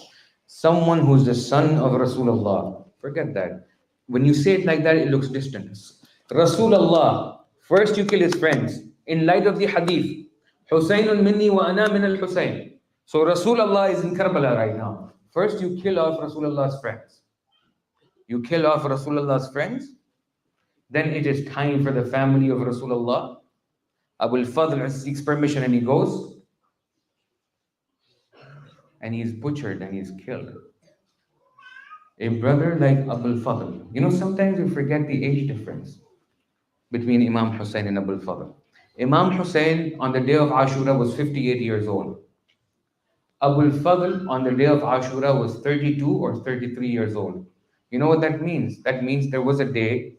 Someone who's the son of Rasulullah. Forget that. When you say it like that, it looks distant. Rasulullah. First you kill his friends. In light of the hadith, Husaynun minni wa ana min al-Husayn. So Rasulullah is in Karbala right now. First you kill off Rasulullah's friends. You kill off Rasulullah's friends, then it is time for the family of Rasulullah. Abu al-Fadl seeks permission and he goes and he is butchered and he is killed. A brother like Abu al-Fadl. You know, sometimes we forget the age difference between Imam Hussein and Abu al-Fadl. Imam Hussein on the day of Ashura was 58 years old. Abu al-Fadl on the day of Ashura was 32 or 33 years old. You know what that means? That means there was a day,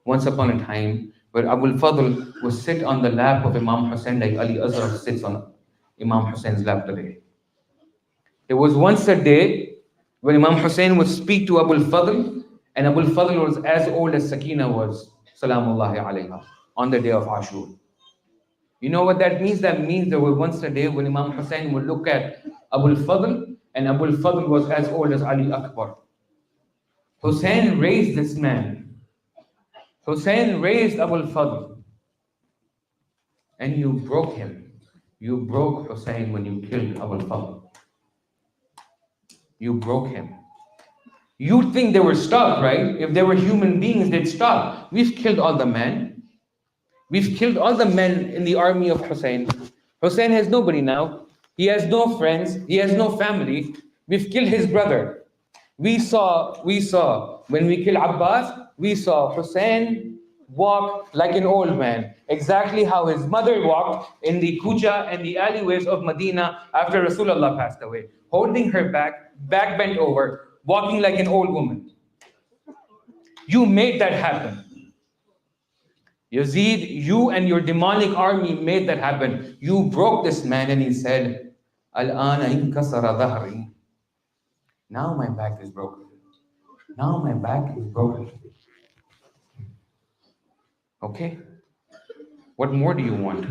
once upon a time, where Abu al-Fadl would sit on the lap of Imam Hussein like Ali Azraq sits on Imam Hussein's lap today. There was once a day when Imam Hussein would speak to Abu al-Fadl, and Abu al-Fadl was as old as Sakina was, salamullahi alayha, on the day of Ashur. You know what that means? That means there was once a day when Imam Hussein would look at Abu al-Fadl, and Abu al-Fadl was as old as Ali Akbar. Hussein raised this man. Hussein raised Abu al-Fadl, and you broke him. You broke Hussein when you killed Abu al-Fadl. You broke him. You'd think they were stuck, right? If they were human beings, they'd stop. We've killed all the men. We've killed all the men in the army of Hussein. Hussein has nobody now. He has no friends. He has no family. We've killed his brother. We saw when we killed Abbas, we saw Hussein walk like an old man, exactly how his mother walked in the kucha and the alleyways of Medina after Rasulullah passed away, holding her back bent over, walking like an old woman. You made that happen. Yazid, you and your demonic army made that happen. You broke this man and he said, Al-ana inkasara dhahri. Now my back is broken. Now my back is broken. Okay? What more do you want?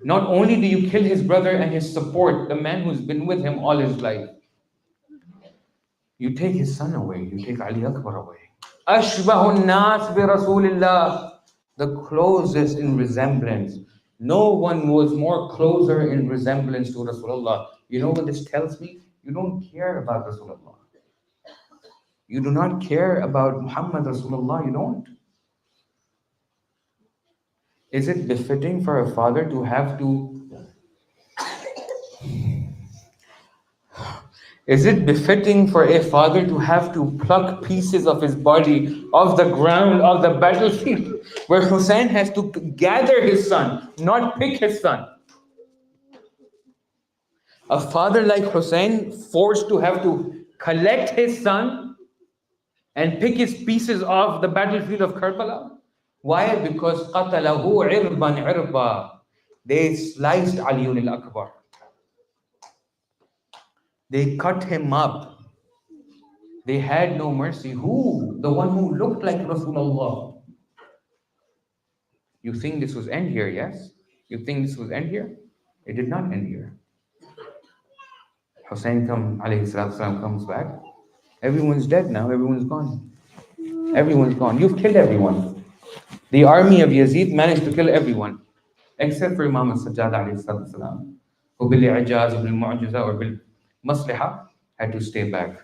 Not only do you kill his brother and his support, the man who's been with him all his life, you take his son away, you take Ali Akbar away. Ashbahun nas bi Rasulillah, the closest in resemblance. No one was more closer in resemblance to Rasulullah. You know what this tells me? You don't care about Rasulullah. You do not care about Muhammad Rasulullah. You don't. Is it befitting for a father to have to pluck pieces of his body off the ground of the battlefield where Hussein has to gather his son, not pick his son? A father like Hussein forced to have to collect his son and pick his pieces off the battlefield of Karbala? Why? Because قَتَلَهُ عِرْبًا عِرْبًا. They sliced Ali al-Akbar. They cut him up. They had no mercy. Who? The one who looked like Rasulullah. You think this was end here, yes? You think this was end here? It did not end here. Hussein comes back. Everyone's dead now. Everyone's gone. Everyone's gone. You've killed everyone. The army of Yazid managed to kill everyone, except for Imam al-Sajjad alayhi salam, who bil-i'jaz or bil-mu'jiza or bil-masliha had to stay back.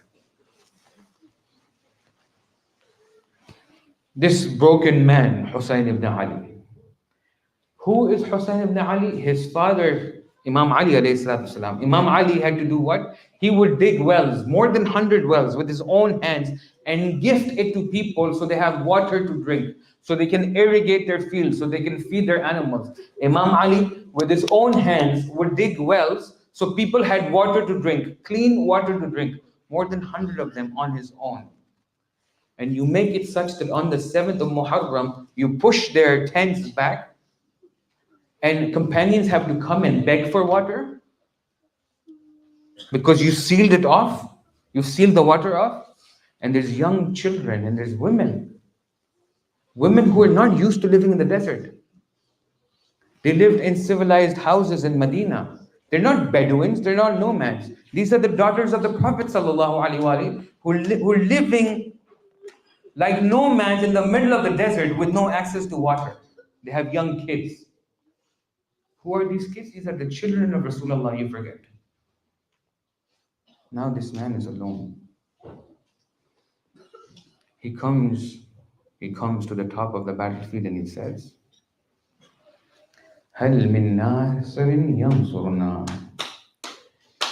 This broken man, Hussein ibn Ali. Who is Hussein ibn Ali? His father, Imam Ali alayhi salam. Imam Ali had to do what? He would dig wells, more than 100 wells, with his own hands and gift it to people so they have water to drink, so they can irrigate their fields, so they can feed their animals. Imam Ali, with his own hands, would dig wells so people had water to drink, clean water to drink, more than 100 of them on his own. And you make it such that on the 7th of Muharram, you push their tents back, and companions have to come and beg for water because you sealed it off. You sealed the water off. And there's young children and there's women who are not used to living in the desert. They lived in civilized houses in Medina. They're not Bedouins, they're not nomads. These are the daughters of the Prophet ﷺ who are living like nomads in the middle of the desert with no access to water. They have young kids. Who are these kids? These are the children of Rasulullah, you forget. Now this man is alone. He comes, he comes to the top of the battlefield and he says, هل من ناصر ينصرنا?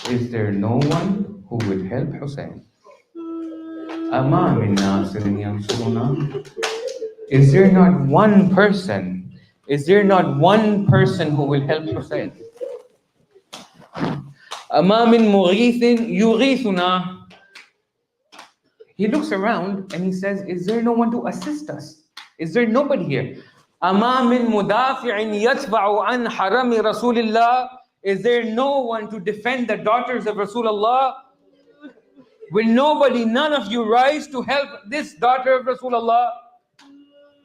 Is there no one who will help Hussein? أما من ناصر ينصرنا? Is there not one person? Is there not one person who will help Hussein? أما من مغيث يغيثنا? He looks around and he says, is there no one to assist us? Is there nobody here? أما من مدافع يدفع عن حرم رسول الله? Is there no one to defend the daughters of Rasulullah? Will nobody, none of you rise to help this daughter of Rasulullah?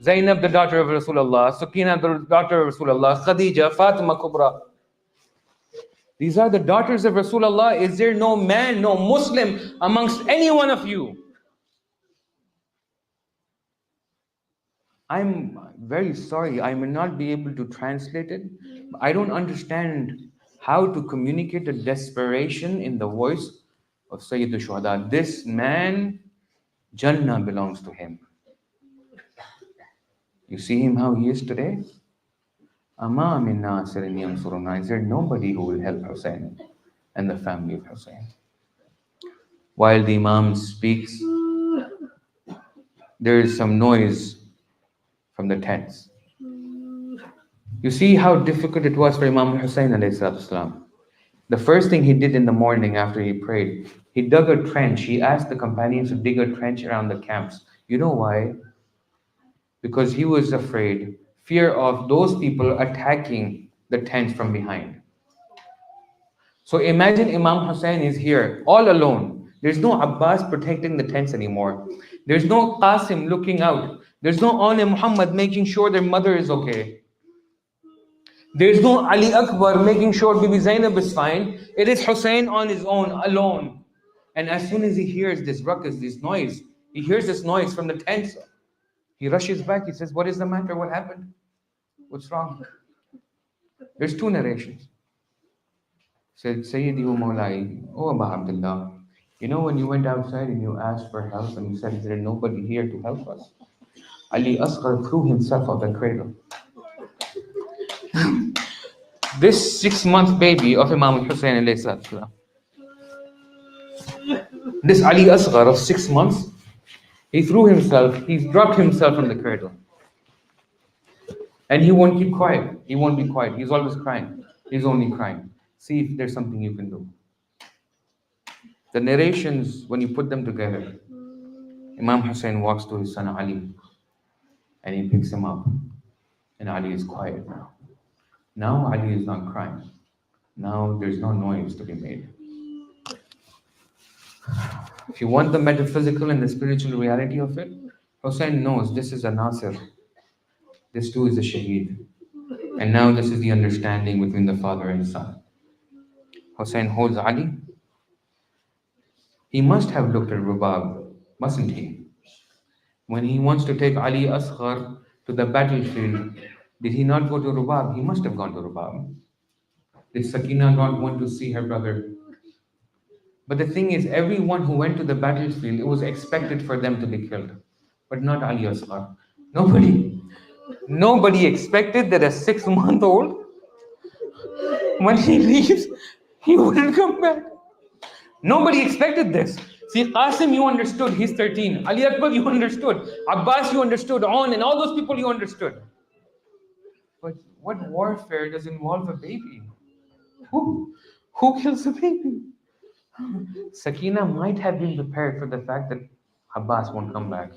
Zainab, the daughter of Rasulullah, Sakina, the daughter of Rasulullah, Khadija, Fatima Kubra. These are the daughters of Rasulullah. Is there no man, no Muslim amongst any one of you? I'm very sorry, I may not be able to translate it. I don't understand how to communicate the desperation in the voice of Sayyid al-Shuhada. This man, Jannah belongs to him. You see him how he is today? Ama min nasirin yansuruna. Is there nobody who will help Hussein and the family of Hussein? While the Imam speaks, there is some noise from the tents. You see how difficult it was for Imam Hussein alayhi salatu wasalam. The first thing he did in the morning after he prayed, he dug a trench. He asked the companions to dig a trench around the camps. You know why? Because he was afraid, fear of those people attacking the tents from behind. So imagine Imam Hussein is here, all alone. There's no Abbas protecting the tents anymore. There's no Qasim looking out. There's no Aun Muhammad making sure their mother is okay. There's no Ali Akbar making sure Bibi Zainab is fine. It is Hussein on his own, alone. And as soon as he hears this ruckus, this noise, he hears this noise from the tents, he rushes back. He says, what is the matter? What happened? What's wrong? There's two narrations. Said, Sayyidi wa Mawlai, oh Aba Abdullah, you know when you went outside and you asked for help and you said, is there nobody here to help us? Ali Asghar threw himself out the cradle. This 6-month baby of Imam Hussein alayhi salatu, this Ali Asghar of 6 months, he dropped himself from the cradle. And he won't keep quiet. He won't be quiet. He's always crying. He's only crying. See if there's something you can do. The narrations, when you put them together, Imam Hussein walks to his son Ali and he picks him up. And Ali is quiet now. Now Ali is not crying. Now there's no noise to be made. If you want the metaphysical and the spiritual reality of it, Hussein knows this is a Nasir. This too is a Shaheed. And now this is the understanding between the father and son. Hussein holds Ali. He must have looked at Rubab, mustn't he? When he wants to take Ali Asghar to the battlefield, did he not go to Rubab? He must have gone to Rubab. Did Sakina not want to see her brother? But the thing is, everyone who went to the battlefield, it was expected for them to be killed. But not Ali Asghar. Nobody expected that a 6-month-old, when he leaves, he wouldn't come back. Nobody expected this. See, Qasim, you understood, he's 13. Ali Akbar, you understood. Abbas, you understood. On and all those people, you understood. But what warfare does involve a baby? Who kills a baby? Sakina might have been prepared for the fact that Abbas won't come back.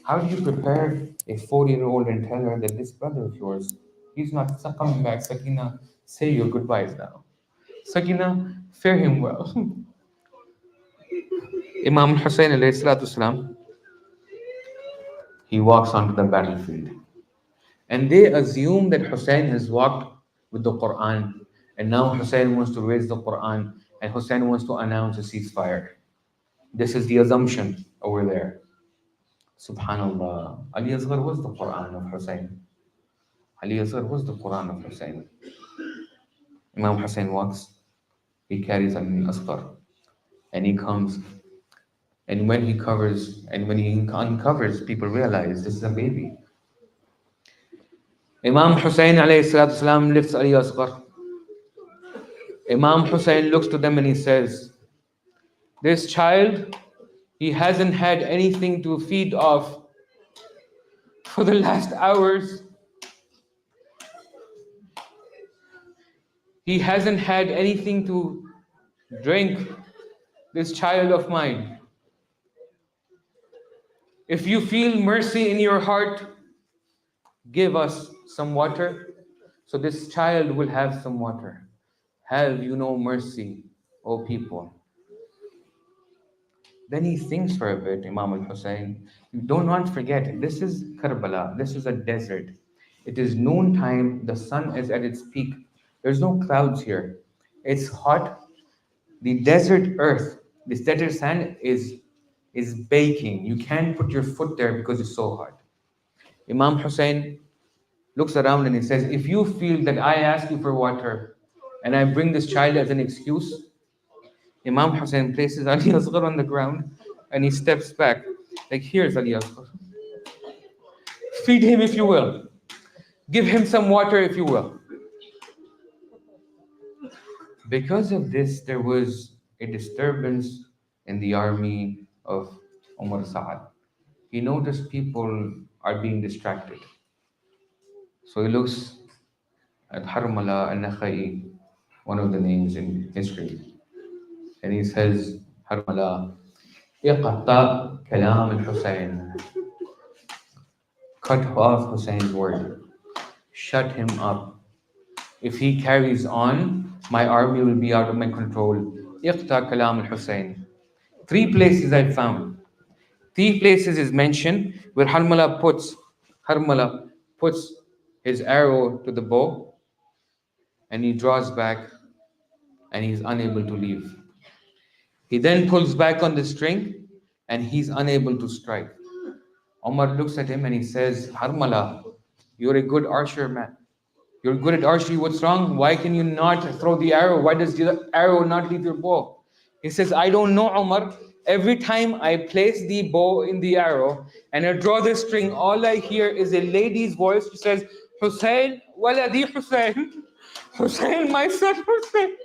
How do you prepare a 4-year-old and tell her that this brother of yours, he's not coming back? Sakina, say your goodbyes now. Sakina, fare him well. Imam Hussein alayhi salatu wasalam, he walks onto the battlefield. And they assume that Hussein has walked with the Quran. And now Hussein wants to raise the Quran and Hussein wants to announce a ceasefire. This is the assumption over there. Subhanallah. Ali Asghar was the Quran of Hussein. Ali Asghar was the Quran of Hussein. Imam Hussein walks, he carries Ali Asghar, and he comes. And when he uncovers, people realize this is a baby. Imam Hussein alayhi salatu salam lifts Ali Asghar. Imam Hussein looks to them and he says, this child, he hasn't had anything to feed off for the last hours. He hasn't had anything to drink, this child of mine. If you feel mercy in your heart, give us some water, so this child will have some water. Have you no mercy, O people? Then he thinks for a bit, Imam al-Hussein. Do not forget, this is Karbala, this is a desert. It is noon time, the sun is at its peak. There's no clouds here. It's hot. The desert earth, this desert sand is baking. You can't put your foot there because it's so hot. Imam Hussein looks around and he says, if you feel that I ask you for water and I bring this child as an excuse, Imam Hussein places Ali Asghar on the ground and he steps back. Like, here's Ali Asghar. Feed him if you will. Give him some water if you will. Because of this, there was a disturbance in the army of Umar Sa'ad. He noticed people are being distracted. So he looks at Harmala al-Nakhai, one of the names in history, and he says, Harmala, iqta kalam al-Hussein. Cut off Hussein's word. Shut him up. If he carries on, my army will be out of my control. Iqta kalam al-Hussein. 3 places I found. 3 places is mentioned where Harmala puts his arrow to the bow and he draws back and he's unable to leave. He then pulls back on the string and he's unable to strike. Omar looks at him and he says, Harmala, you're a good archer, man. You're good at archery. What's wrong? Why can you not throw the arrow? Why does the arrow not leave your bow? He says, I don't know, Omar. Every time I place the bow in the arrow and I draw the string, all I hear is a lady's voice. She says, Hussein, waladi Hussein. Hussein, my son Hussein.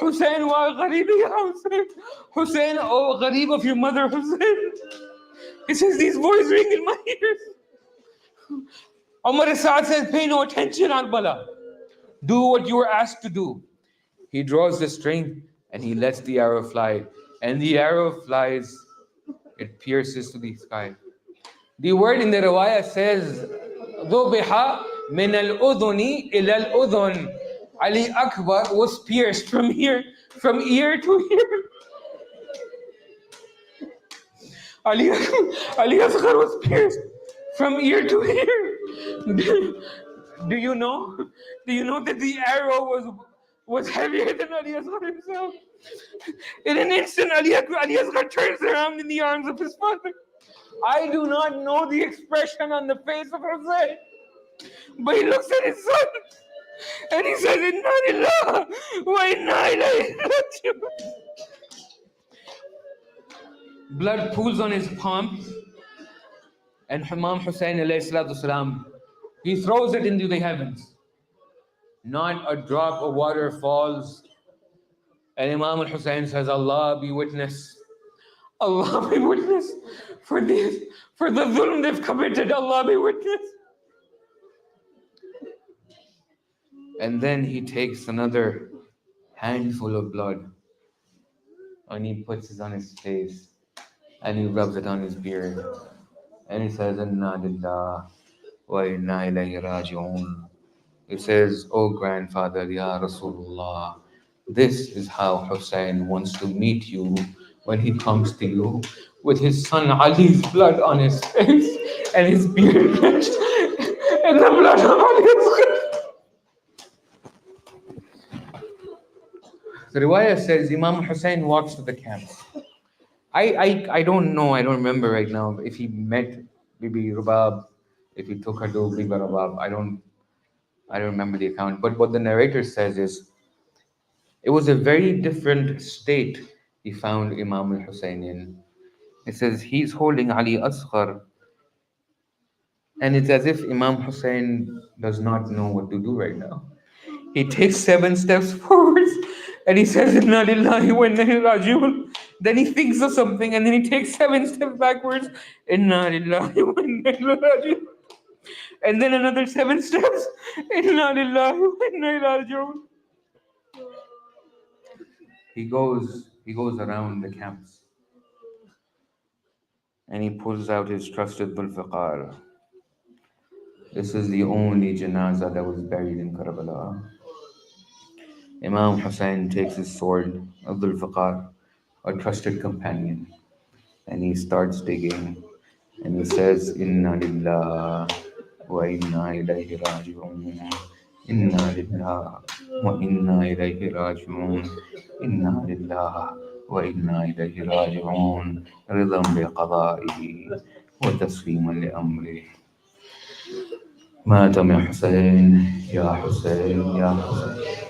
Hussein, wa gharibi ya Hussein. Hussein, oh gharib of your mother Hussein. He says, these voices ring in my ears. Umar Sa'ad says, pay no attention, Arbala. Do what you were asked to do. He draws the string and he lets the arrow fly. And the arrow flies, it pierces to the sky. The word in the riwayah says, ذُبِحَ مِنَ الْأُذُنِ إِلَى الْأُذُنِ. Ali Akbar was pierced from ear to ear. Ali Asghar was pierced from ear to ear. Do you know that the arrow was heavier than Ali Asghar himself? In an instant, Ali Asghar turns around in the arms of his father. I do not know the expression on the face of Hussein, but he looks at his son and he says, Inna lillahi wa inna ilayhi raji'un. Blood pools on his palm, and Imam Hussein alayhi salatu salam, he throws it into the heavens. Not a drop of water falls. And Imam al-Hussein says, Allah be witness. Allah be witness for this, for the dhulm they've committed. Allah be witness. And then he takes another handful of blood and he puts it on his face and he rubs it on his beard. And he says, Inna lillah wa inna ilayhi raji'un. He says, oh grandfather, Ya Rasulullah, this is how Hussein wants to meet you when he comes to you with his son Ali's blood on his face and his beard drenched in the blood of Ali. The riwayah says Imam Hussein walks to the camps. I don't know, I don't remember right now if he met Bibi Rubab, if he took her to Bibi Rubab. I don't remember the account. But what the narrator says is it was a very different state he found Imam al Hussein in. It says he's holding Ali Asghar, and it's as if Imam Hussein does not know what to do right now. He takes 7 steps forwards and he says, Inna lillahi wa inna ilaihi raji'un. Then he thinks of something and then he takes 7 steps backwards. Inna lillahi wa inna ilaihi raji'un. And then another 7 steps. Inna lillahi wa inna ilaihi raji'un. He goes around the camps and he pulls out his trusted Dhulfiqar. This is the only janazah that was buried in Karbala. Imam Hussein takes his sword, Abdul Faqar, a trusted companion, and he starts digging. And he says, Inna lillah wa inna ilayhi raji'un. Inna lillah wa inna ilayhi raji'un. Inna lillah wa inna ilayhi raji'un. Ridam bi qada'ihi wa tasliman li amri. ماتم يا حسين يا حسين يا حسين.